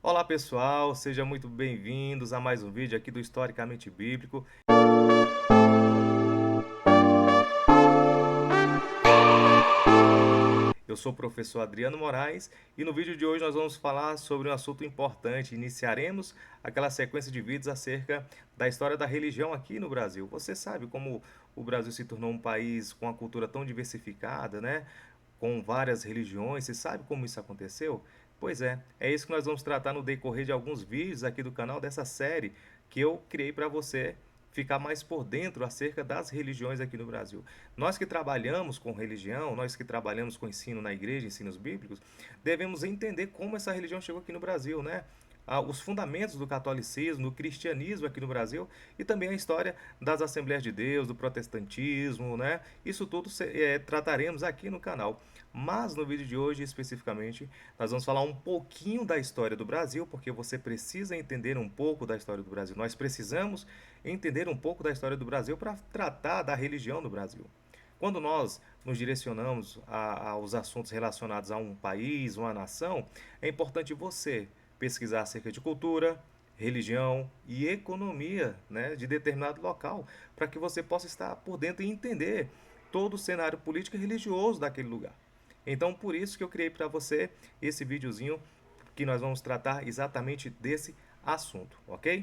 Olá pessoal, sejam muito bem-vindos a mais um vídeo aqui do Historicamente Bíblico. Eu sou o professor Adriano Moraes e no vídeo de hoje nós vamos falar sobre um assunto importante. Iniciaremos aquela sequência de vídeos acerca da história da religião aqui no Brasil. Você sabe como o Brasil se tornou um país com uma cultura tão diversificada, né? Com várias religiões. Você sabe como isso aconteceu? Pois é isso que nós vamos tratar no decorrer de alguns vídeos aqui do canal dessa série que eu criei para você ficar mais por dentro acerca das religiões aqui no Brasil. Nós que trabalhamos com religião, nós que trabalhamos com ensino na igreja, ensinos bíblicos, devemos entender como essa religião chegou aqui no Brasil, né? Os fundamentos do catolicismo, do cristianismo aqui no Brasil e também a história das Assembleias de Deus, do protestantismo, né? Isso tudo trataremos aqui no canal. Mas no vídeo de hoje, especificamente, nós vamos falar um pouquinho da história do Brasil, porque você precisa entender um pouco da história do Brasil. Nós precisamos entender um pouco da história do Brasil para tratar da religião do Brasil. Quando nós nos direcionamos aos assuntos relacionados a um país, uma nação, é importante você pesquisar acerca de cultura, religião e economia, né, de determinado local, para que você possa estar por dentro e entender todo o cenário político e religioso daquele lugar. Então, por isso que eu criei para você esse videozinho que nós vamos tratar exatamente desse assunto, ok?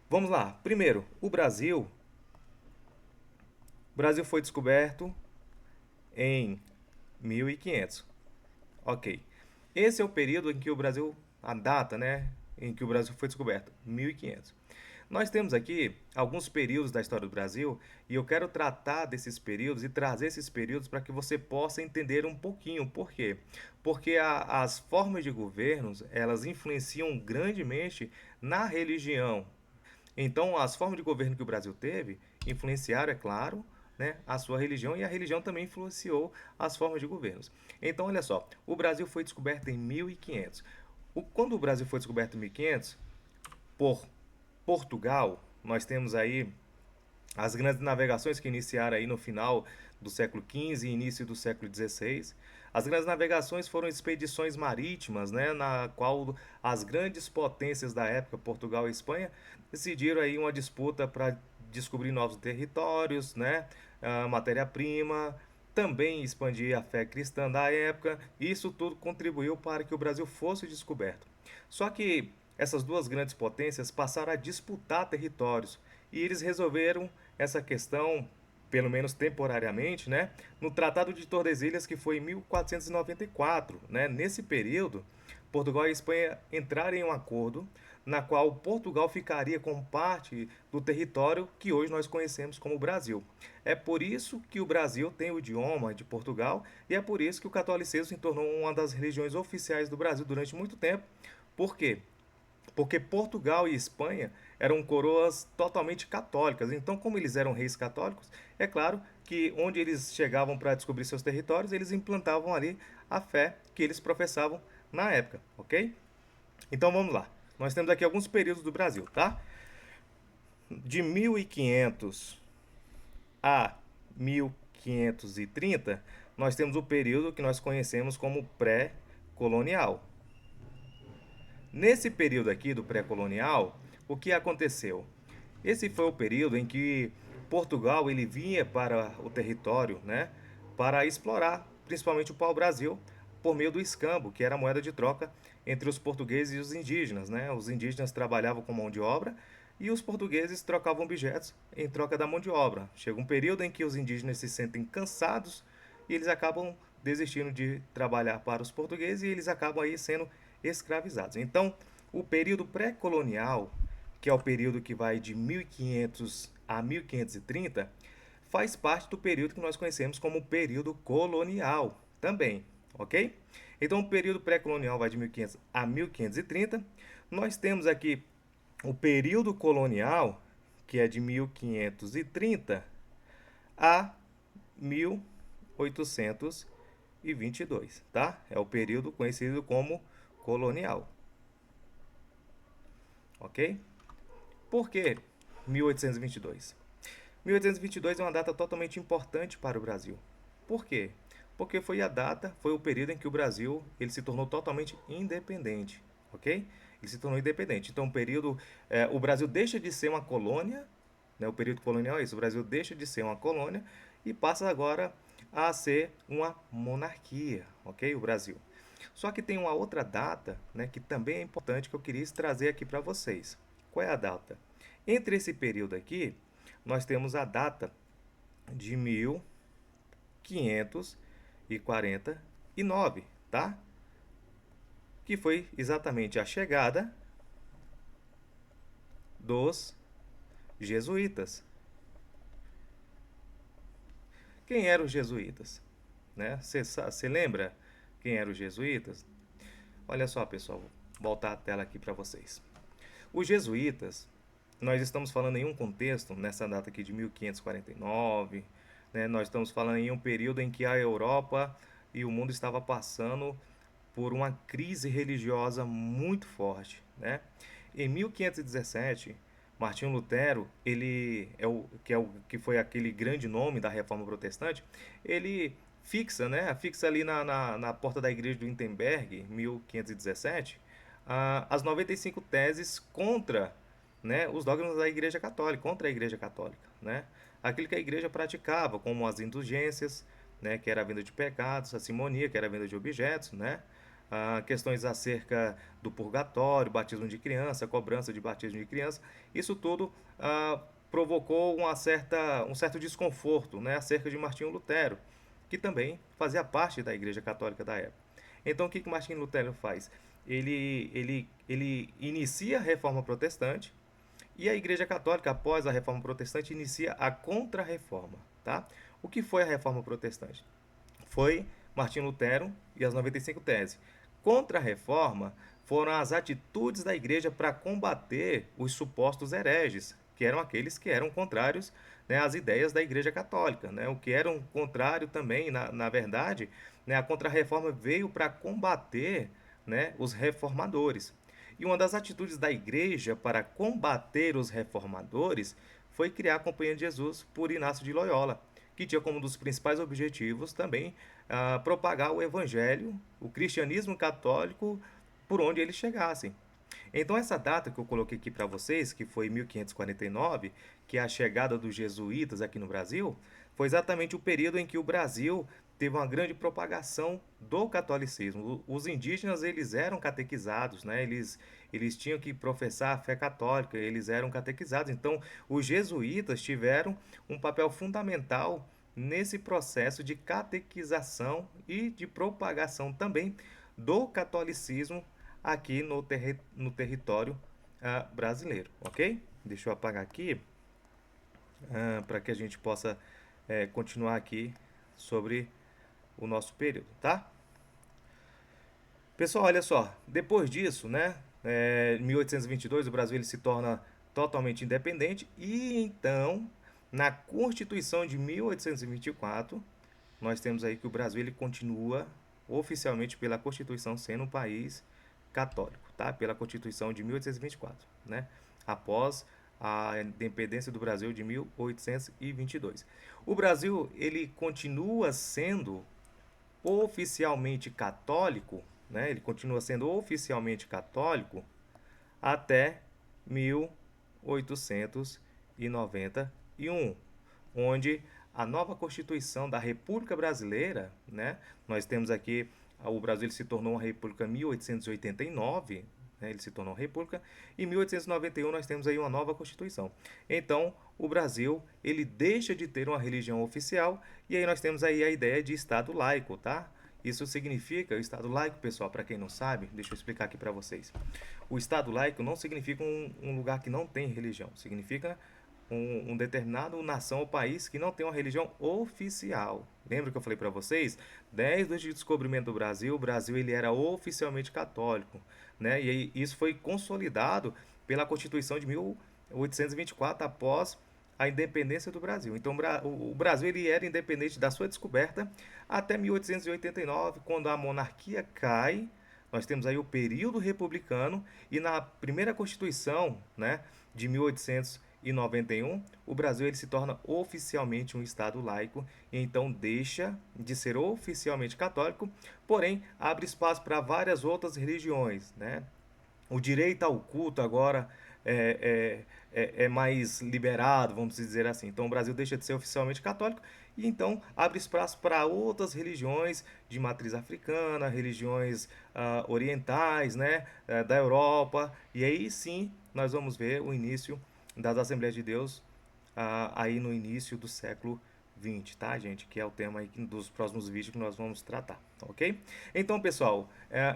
Vamos lá. Primeiro, o Brasil. O Brasil foi descoberto em 1500. Ok. Esse é o período em que o Brasil, a data, né, em que o Brasil foi descoberto, 1500. Nós temos aqui alguns períodos da história do Brasil e eu quero tratar desses períodos e trazer esses períodos para que você possa entender um pouquinho. Por quê? Porque as formas de governos, elas influenciam grandemente na religião. Então, as formas de governo que o Brasil teve influenciaram, é claro, né, a sua religião e a religião também influenciou as formas de governos. Então, olha só, o Brasil foi descoberto em 1500. Quando o Brasil foi descoberto em 1500, por Portugal, nós temos aí as grandes navegações que iniciaram aí no final do século XV e início do século XVI. As grandes navegações foram expedições marítimas, né, na qual as grandes potências da época, Portugal e Espanha, decidiram aí uma disputa para descobrir novos territórios, né, matéria-prima, também expandir a fé cristã da época. Isso tudo contribuiu para que o Brasil fosse descoberto. Só que essas duas grandes potências passaram a disputar territórios e eles resolveram essa questão, pelo menos temporariamente, né, no Tratado de Tordesilhas, que foi em 1494. Né? Nesse período, Portugal e Espanha entraram em um acordo na qual Portugal ficaria com parte do território que hoje nós conhecemos como Brasil. É por isso que o Brasil tem o idioma de Portugal e é por isso que o catolicismo se tornou uma das religiões oficiais do Brasil durante muito tempo. Por quê? Porque Portugal e Espanha eram coroas totalmente católicas. Então, como eles eram reis católicos, é claro que onde eles chegavam para descobrir seus territórios, eles implantavam ali a fé que eles professavam na época, ok? Então vamos lá. Nós temos aqui alguns períodos do Brasil, tá? De 1500 a 1530, nós temos o período que nós conhecemos como pré-colonial. Nesse período aqui do pré-colonial, o que aconteceu? Esse foi o período em que Portugal ele vinha para o território, né, para explorar, principalmente o pau-brasil, por meio do escambo, que era a moeda de troca entre os portugueses e os indígenas, né? Os indígenas trabalhavam com mão de obra e os portugueses trocavam objetos em troca da mão de obra. Chega um período em que os indígenas se sentem cansados e eles acabam desistindo de trabalhar para os portugueses e eles acabam aí sendo escravizados. Então, o período pré-colonial, que é o período que vai de 1500 a 1530, faz parte do período que nós conhecemos como período colonial também, ok? Então, o período pré-colonial vai de 1500 a 1530. Nós temos aqui o período colonial, que é de 1530 a 1822, tá? É o período conhecido como colonial, ok? Por que 1822? 1822 é uma data totalmente importante para o Brasil. Por quê? Porque foi a data, foi o período em que o Brasil ele se tornou totalmente independente, ok? Ele se tornou independente. Então, o Brasil deixa de ser uma colônia, né? O período colonial é isso. O Brasil deixa de ser uma colônia e passa agora a ser uma monarquia, ok? O Brasil. Só que tem uma outra data, né, que também é importante que eu queria trazer aqui para vocês. Qual é a data? Entre esse período aqui, nós temos a data de 1549, tá? Que foi exatamente a chegada dos jesuítas. Quem eram os jesuítas? Né? Você lembra quem eram os jesuítas? Olha só, pessoal, vou voltar a tela aqui para vocês. Os jesuítas, nós estamos falando em um contexto, nessa data aqui de 1549, né? Nós estamos falando em um período em que a Europa e o mundo estava passando por uma crise religiosa muito forte, né? Em 1517, Martinho Lutero, que foi aquele grande nome da Reforma Protestante, ele fixa ali na porta da igreja do Wittenberg, 1517, as 95 teses contra, né, os dogmas da Igreja Católica, contra a Igreja Católica, né? Aquilo que a igreja praticava, como as indulgências, né, que era a venda de pecados, a simonia, que era a venda de objetos, né? Questões acerca do purgatório, batismo de criança, cobrança de batismo de criança, isso tudo provocou um certo desconforto, né, acerca de Martinho Lutero, que também fazia parte da Igreja Católica da época. Então, o que Martinho Lutero faz? Ele inicia a Reforma Protestante e a Igreja Católica, após a Reforma Protestante, inicia a Contra-Reforma. Tá? O que foi a Reforma Protestante? Foi Martinho Lutero e as 95 teses. Contra a reforma foram as atitudes da igreja para combater os supostos hereges, que eram aqueles que eram contrários, né, às ideias da igreja católica. Né? O que era um contrário também, na verdade, né, a contra-reforma veio para combater, né, os reformadores. E uma das atitudes da igreja para combater os reformadores foi criar a Companhia de Jesus por Inácio de Loyola, que tinha como um dos principais objetivos também propagar o evangelho, o cristianismo católico, por onde eles chegassem. Então, essa data que eu coloquei aqui para vocês, que foi 1549, que é a chegada dos jesuítas aqui no Brasil, foi exatamente o período em que o Brasil teve uma grande propagação do catolicismo. Os indígenas, eles eram catequizados, né? Eles tinham que professar a fé católica, eles eram catequizados. Então, os jesuítas tiveram um papel fundamental nesse processo de catequização e de propagação também do catolicismo aqui no território brasileiro, ok? Deixa eu apagar aqui para que a gente possa continuar aqui sobre o nosso período, tá? Pessoal, olha só, depois disso, né, em 1822 o Brasil ele se torna totalmente independente e então na Constituição de 1824 nós temos aí que o Brasil ele continua oficialmente pela Constituição sendo um país católico, tá? Pela Constituição de 1824, né? Após a independência do Brasil de 1822. O Brasil ele continua sendo oficialmente católico, né? Ele continua sendo oficialmente católico até 1891, onde a nova Constituição da República Brasileira, né? Nós temos aqui o Brasil se tornou uma república em 1889, né? Ele se tornou uma república. Em 1891 nós temos aí uma nova Constituição. Então, o Brasil, ele deixa de ter uma religião oficial e aí nós temos aí a ideia de Estado laico, tá? Isso significa, o Estado laico, pessoal, para quem não sabe, deixa eu explicar aqui para vocês. O Estado laico não significa um lugar que não tem religião, significa um determinado nação ou país que não tem uma religião oficial. Lembra que eu falei para vocês? Desde o descobrimento do Brasil, o Brasil ele era oficialmente católico, né? E isso foi consolidado pela Constituição de 1824 após a independência do Brasil. Então, o Brasil ele era independente da sua descoberta até 1889, quando a monarquia cai. Nós temos aí o período republicano e na primeira Constituição, né, de 1891, o Brasil ele se torna oficialmente um Estado laico e então deixa de ser oficialmente católico, porém abre espaço para várias outras religiões, né? O direito ao culto agora é mais liberado, vamos dizer assim. Então o Brasil deixa de ser oficialmente católico e então abre espaço para outras religiões de matriz africana, religiões orientais, né, da Europa. E aí sim nós vamos ver o início das Assembleias de Deus aí no início do século XX, tá, gente? Que é o tema aí dos próximos vídeos que nós vamos tratar, ok? Então, pessoal,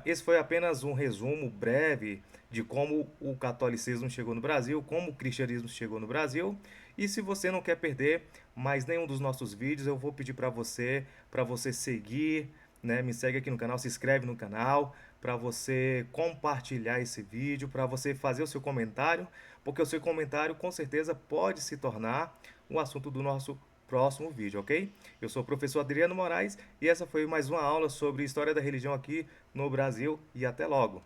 esse foi apenas um resumo breve de como o catolicismo chegou no Brasil, como o cristianismo chegou no Brasil. E se você não quer perder mais nenhum dos nossos vídeos, eu vou pedir para você seguir, né? Me segue aqui no canal, se inscreve no canal, para você compartilhar esse vídeo, para você fazer o seu comentário, porque o seu comentário com certeza pode se tornar um assunto do nosso próximo vídeo, ok? Eu sou o professor Adriano Moraes e essa foi mais uma aula sobre história da religião aqui no Brasil e até logo!